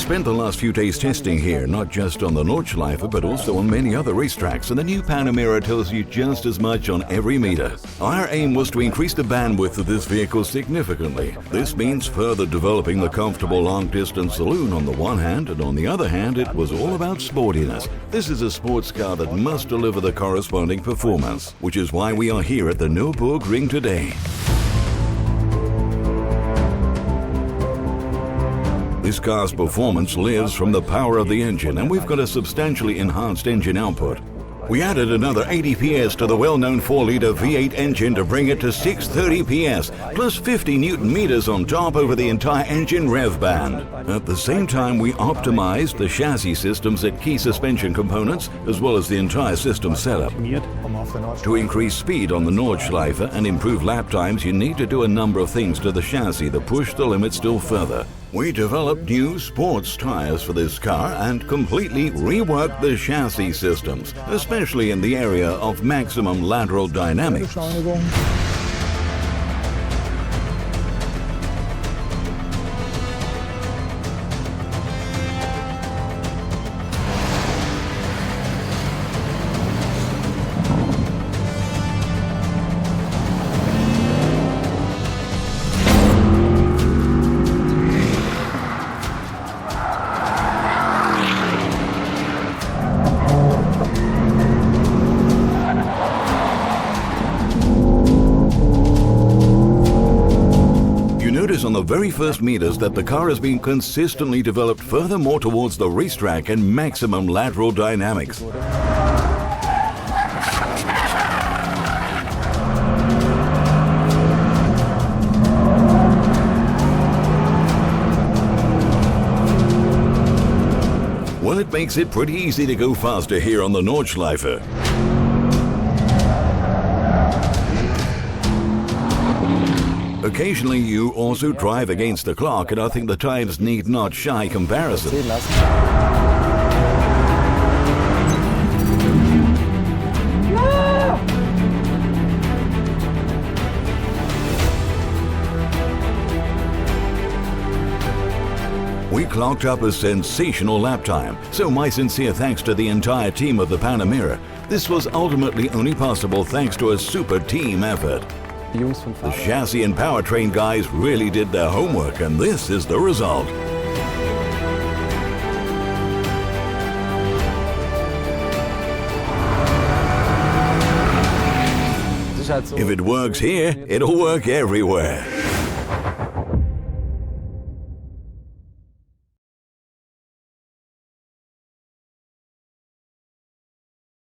spent the last few days testing here, not just on the Nordschleife, but also on many other racetracks, and the new Panamera tells you just as much on every meter. Our aim was to increase the bandwidth of this vehicle significantly. This means further developing the comfortable long-distance saloon on the one hand, and on the other hand, it was all about sportiness. This is a sports car that must deliver the corresponding performance, which is why we are here at the Nürburgring today. This car's performance lives from the power of the engine, and we've got a substantially enhanced engine output. We added another 80 PS to the well-known 4-litre V8 engine to bring it to 630 PS, plus 50 Newton meters on top over the entire engine rev band. At the same time, we optimized the chassis systems at key suspension components, as well as the entire system setup. To increase speed on the Nordschleife and improve lap times, you need to do a number of things to the chassis that push the limit still further. We developed new sports tyres for this car and completely reworked the chassis systems, especially in the area of maximum lateral dynamics. Notice on the very first meters that the car has been consistently developed furthermore towards the racetrack and maximum lateral dynamics. Well, it makes it pretty easy to go faster here on the Nordschleife. Occasionally you also drive against the clock, and I think the times need not shy comparison. We clocked up a sensational lap time, so my sincere thanks to the entire team of the Panamera. This was ultimately only possible thanks to a super team effort. The chassis and powertrain guys really did their homework, and this is the result. If it works here, it'll work everywhere.